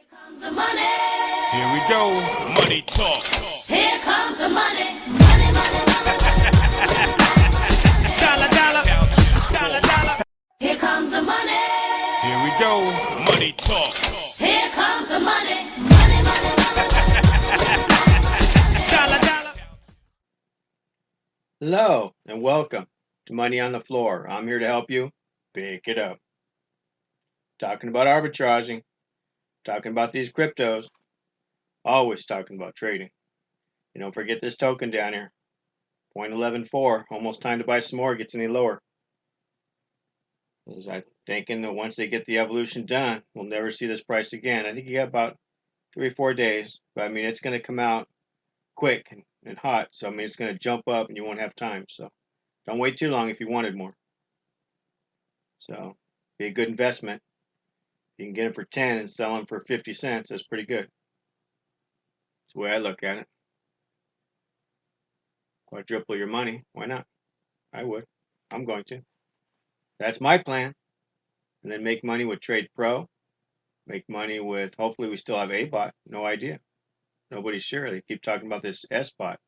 Comes the money. Here we go. Money talk. Here comes the money. Money, money, money, Dollar, dollar. Dollar, dollar. here comes the money. Here we go. Money talk. Here comes the money. Money, money, money, Dollar, dollar. Hello and welcome to Money on the Floor. I'm here to help you pick it up. Talking about arbitraging, talking about these cryptos, always talking about trading. And don't forget this token down here, 0.114. Almost time to buy some more. It gets any lower. Because I'm thinking that once they get the evolution done, we'll never see this price again. I think you got about 3 or 4 days, but I mean it's going to come out quick and hot. So I mean it's going to jump up and you won't have time. So don't wait too long if you wanted more. So be a good investment. You can get them for 10 and sell them for 50 cents. That's pretty good. That's the way I look at it. Quadruple your money. Why not? I would. I'm going to. That's my plan. And then make money with Trade Pro. Make money with, hopefully we still have A-Bot. No idea. Nobody's sure. They keep talking about this S-Bot.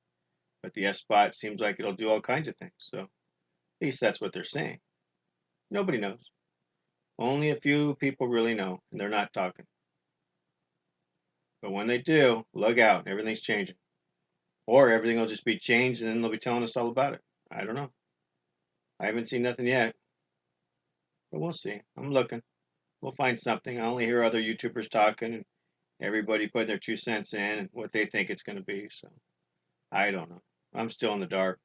But the S-Bot seems like it'll do all kinds of things. So at least that's what they're saying. Nobody knows. Only a few people really know. And they're not talking. But when they do, look out. Everything's changing. Or everything will just be changed and then they'll be telling us all about it. I don't know. I haven't seen nothing yet. But we'll see. I'm looking. We'll find something. I only hear other YouTubers talking and everybody put their 2 cents in and what they think it's going to be. So I don't know. I'm still in the dark.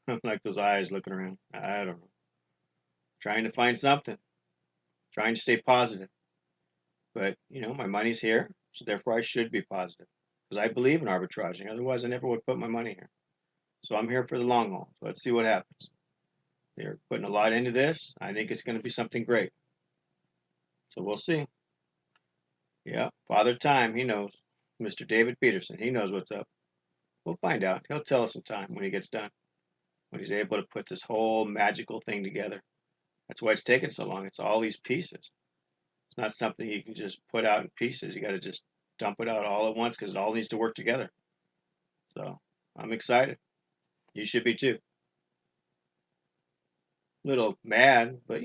I'm like those eyes looking around. I don't know. Trying to find something. Trying to stay positive. But, my money's here. So therefore I should be positive. Because I believe in arbitraging. Otherwise I never would put my money here. So I'm here for the long haul. So let's see what happens. They're putting a lot into this. I think it's going to be something great. So we'll see. Yeah, Father Time, he knows. Mr. David Peterson, he knows what's up. We'll find out. He'll tell us in time when he gets done. When he's able to put this whole magical thing together. That's why it's taking so long. It's all these pieces. It's not something you can just put out in pieces. You got to just dump it out all at once because it all needs to work together. So I'm excited. You should be too. A little mad, but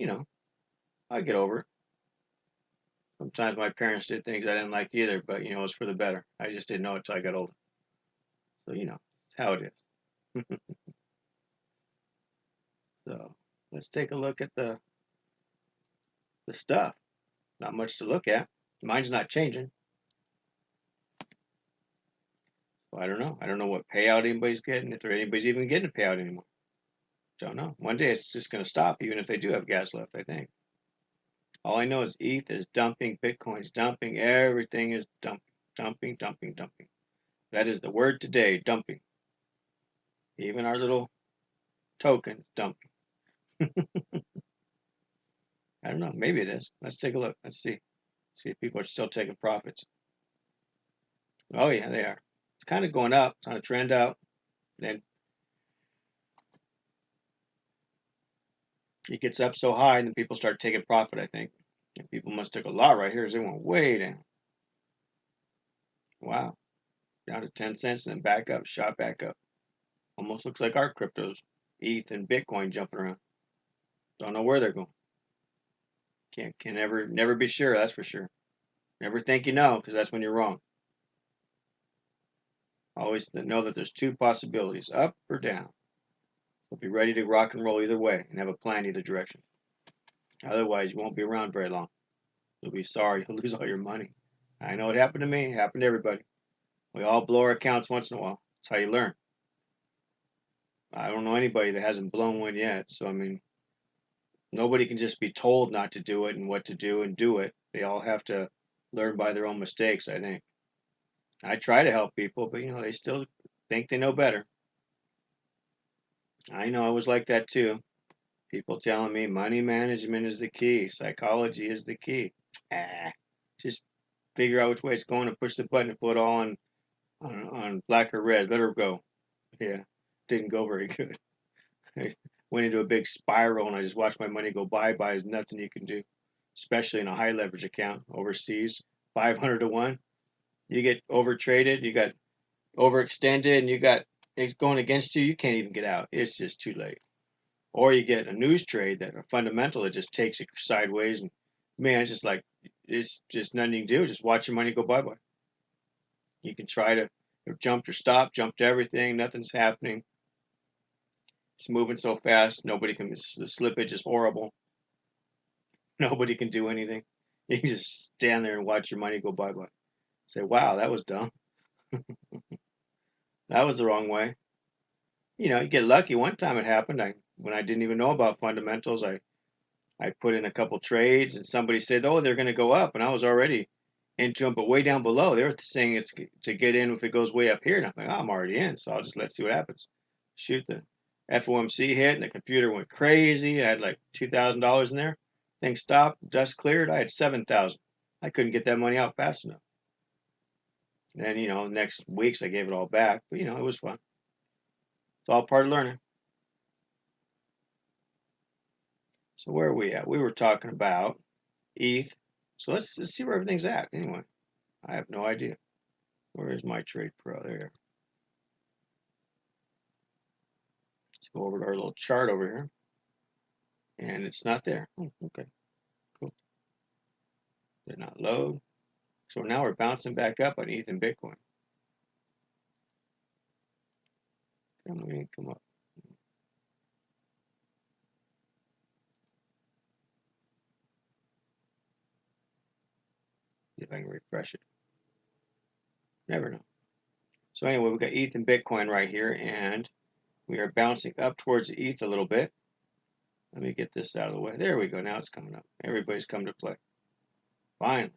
I get over it. Sometimes my parents did things I didn't like either, but it was for the better. I just didn't know it till I got older. So it's how it is. So let's take a look at the stuff. Not much to look at. Mine's not changing. So I don't know. I don't know what payout anybody's getting, if anybody's even getting a payout anymore. Don't know. One day it's just going to stop, even if they do have gas left, I think. All I know is ETH is dumping, Bitcoin's dumping, everything is dumping, dumping, dumping, dumping. That is the word today, dumping. Even our little token, dumping. I don't know. Maybe it is. Let's take a look. Let's see. See if people are still taking profits. Oh, yeah, they are. It's kind of going up. It's on a trend up. Then it gets up so high, and then people start taking profit, I think. And people must have took a lot right here, so they went way down. Wow. Down to 10 cents and then back up, shot back up. Almost looks like our cryptos, ETH and Bitcoin jumping around. Don't know where they're going. Can never be sure, that's for sure. Never think you know, because that's when you're wrong. Always know that there's two possibilities, up or down. So be ready to rock and roll either way and have a plan either direction. Otherwise, you won't be around very long. You'll be sorry. You'll lose all your money. I know it happened to me. It happened to everybody. We all blow our accounts once in a while. That's how you learn. I don't know anybody that hasn't blown one yet. So, I mean, nobody can just be told not to do it and what to do and do it. They all have to learn by their own mistakes, I think. I try to help people, but they still think they know better. I know I was like that too. People telling me money management is the key, psychology is the key. Just figure out which way it's going and push the button and put it all on black or red. Let her go. Yeah, didn't go very good. I went into a big spiral and I just watched my money go bye bye. There's nothing you can do, especially in a high leverage account overseas. 500 to 1. You get over traded, you got overextended, and you got it's going against you. You can't even get out. It's just too late. Or you get a news trade that a fundamental that just takes it sideways, and man, it's just nothing you can do. Just watch your money go bye bye. You can try to jump to stop, jump to everything. Nothing's happening. It's moving so fast. Nobody can. The slippage is horrible. Nobody can do anything. You can just stand there and watch your money go bye bye. Say, wow, that was dumb. That was the wrong way. You get lucky. One time it happened. When I didn't even know about fundamentals, I put in a couple trades, and somebody said, "Oh, they're going to go up," and I was already into them, but way down below. They were saying it's to get in if it goes way up here, and I'm like, oh, I'm already in, so let's see what happens. Shoot, the FOMC hit, and the computer went crazy. I had like $2,000 in there. Thing stopped, dust cleared. I had 7,000. I couldn't get that money out fast enough. And next weeks I gave it all back, but it was fun. It's all part of learning. So where are we at? We were talking about ETH. So let's see where everything's at. Anyway, I have no idea. Where is my trade pro? There. Let's go over to our little chart over here. And it's not there. Oh, okay. Cool. Did not load. So now we're bouncing back up on ETH and Bitcoin. Come up. See if I can refresh it. Never know. So anyway, we've got ETH and Bitcoin right here, and we are bouncing up towards the ETH a little bit. Let me get this out of the way. There we go. Now it's coming up. Everybody's come to play. Finally.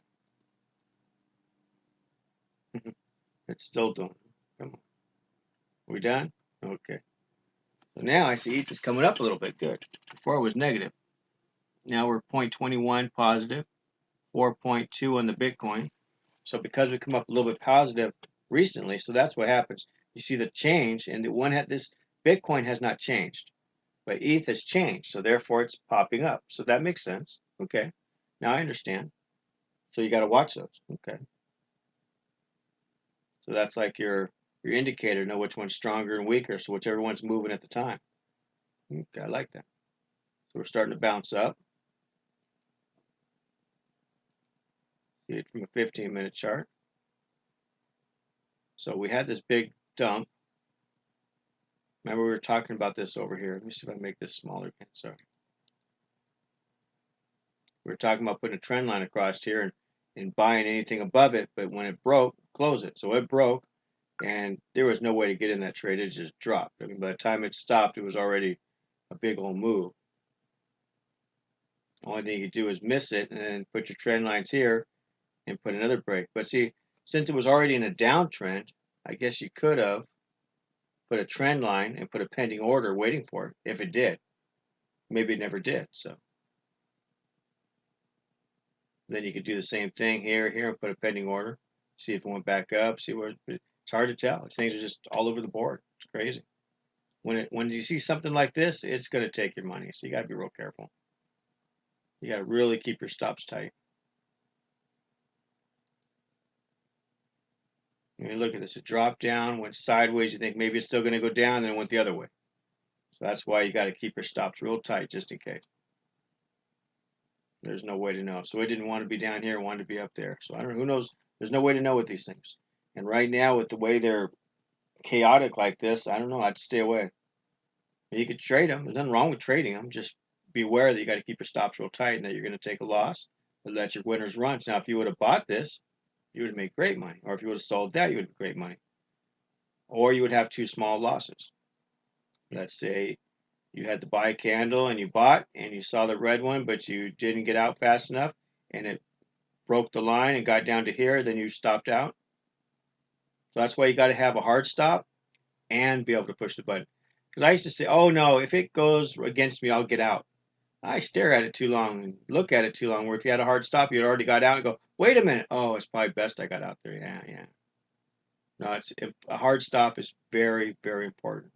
It's still doing it. Come on. Are we done? Okay. So now I see ETH is coming up a little bit. Good. Before it was negative. Now we're 0.21 positive, 4.2 on the Bitcoin. So because we come up a little bit positive recently, so that's what happens. You see the change, and this Bitcoin has not changed, but ETH has changed, so therefore it's popping up. So that makes sense. Okay. Now I understand. So you got to watch those. Okay. So that's like your indicator, know which one's stronger and weaker, so whichever one's moving at the time. Okay, I like that. So we're starting to bounce up. See it from a 15-minute chart. So we had this big dump. Remember we were talking about this over here. Let me see if I can make this smaller again. Sorry. We were talking about putting a trend line across here and buying anything above it, but when it broke, close it. So it broke, and there was no way to get in that trade. It just dropped. I mean, by the time it stopped, it was already a big old move. Only thing you could do is miss it and then put your trend lines here and put another break. But see, since it was already in a downtrend, I guess you could have put a trend line and put a pending order waiting for it if it did. Maybe it never did. So then you could do the same thing here, and put a pending order. See if it went back up. See where it's hard to tell. These things are just all over the board. It's crazy. When you see something like this, it's going to take your money. So you got to be real careful. You got to really keep your stops tight. When you look at this, it dropped down, went sideways. You think maybe it's still going to go down, then it went the other way. So that's why you got to keep your stops real tight just in case. There's no way to know. So it didn't want to be down here, it wanted to be up there. So I don't know. Who knows? There's no way to know with these things. And right now, with the way they're chaotic like this, I don't know. I'd stay away. You could trade them. There's nothing wrong with trading them. Just be aware that you got to keep your stops real tight and that you're going to take a loss, but let your winners run. Now, if you would have bought this, you would have made great money. Or if you would have sold that, you would have great money. Or you would have two small losses. Let's say you had the buy candle and you bought and you saw the red one, but you didn't get out fast enough and it broke the line and got down to here, then you stopped out. So that's why you got to have a hard stop and be able to push the button. Because I used to say, oh no, if it goes against me, I'll get out. I stare at it too long and look at it too long, where if you had a hard stop, you'd already got out and go, wait a minute. Oh, it's probably best I got out there. Yeah. No, a hard stop is very, very important.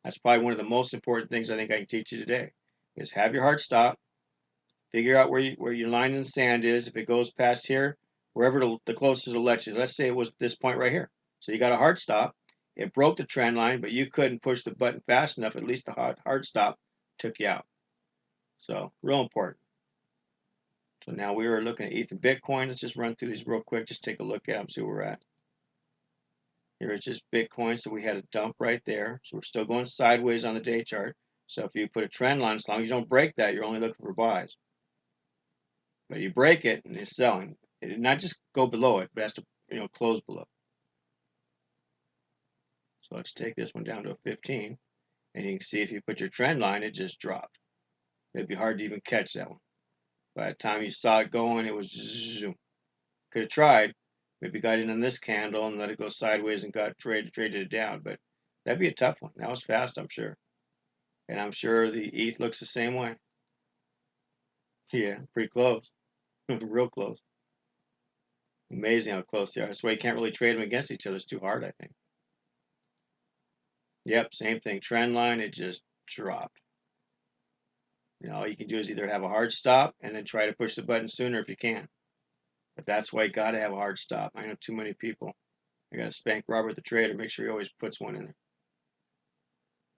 That's probably one of the most important things I think I can teach you today is have your hard stop, figure out where your line in the sand is. If it goes past here, wherever the closest election. Let's say it was this point right here. So you got a hard stop. It broke the trend line, but you couldn't push the button fast enough. At least the hard stop took you out. So real important. So now we are looking at ETH and Bitcoin. Let's just run through these real quick. Just take a look at them, see where we're at. Here is just Bitcoin. So we had a dump right there. So we're still going sideways on the day chart. So if you put a trend line, as long as you don't break that, you're only looking for buys. But you break it and it's selling. It did not just go below it, but it has to close below. So let's take this one down to a 15. And you can see if you put your trend line, it just dropped. It'd be hard to even catch that one. By the time you saw it going, it was zoom. Could have tried. Maybe got in on this candle and let it go sideways and got traded it down. But that'd be a tough one. That was fast, I'm sure. And I'm sure the ETH looks the same way. Yeah, pretty close. Real close. Amazing how close they are. That's why you can't really trade them against each other. It's too hard, I think. Yep, same thing. Trend line, it just dropped. All you can do is either have a hard stop and then try to push the button sooner if you can. But that's why you got to have a hard stop. I know too many people. I got to spank Robert the trader, make sure he always puts one in there.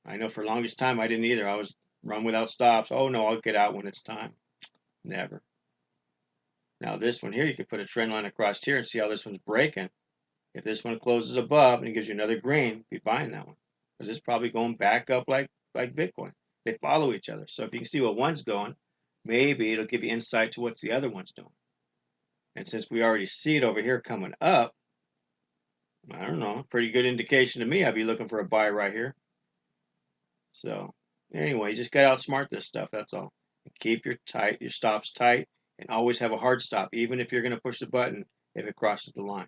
I know for the longest time I didn't either. I was run without stops. Oh no, I'll get out when it's time. Never. Now this one here, you can put a trend line across here and see how this one's breaking. If this one closes above and it gives you another green, be buying that one. Because it's probably going back up like Bitcoin. They follow each other. So if you can see what one's doing, maybe it'll give you insight to what the other one's doing. And since we already see it over here coming up, I don't know, pretty good indication to me. I'd be looking for a buy right here. So anyway, you just got to outsmart this stuff. That's all. Keep your stops tight, and always have a hard stop, even if you're going to push the button if it crosses the line.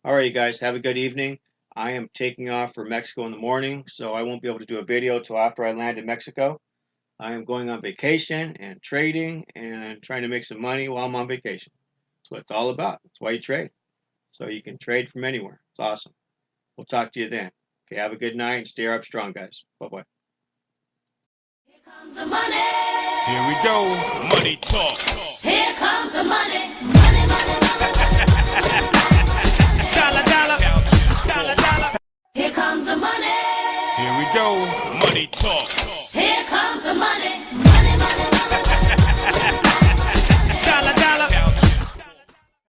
All right, you guys, have a good evening. I am taking off for Mexico in the morning, so I won't be able to do a video till after I land in Mexico. I am going on vacation and trading and trying to make some money while I'm on vacation. That's what it's all about. That's why you trade. So you can trade from anywhere. It's awesome. We'll talk to you then. Okay, have a good night and stay up strong, guys. Bye-bye. Here comes the money. Here we go. Money talk. Here comes the money. Money, money, money. Dollar, dollar. Dollar, dollar. Here comes the money. Here we go. Money talk.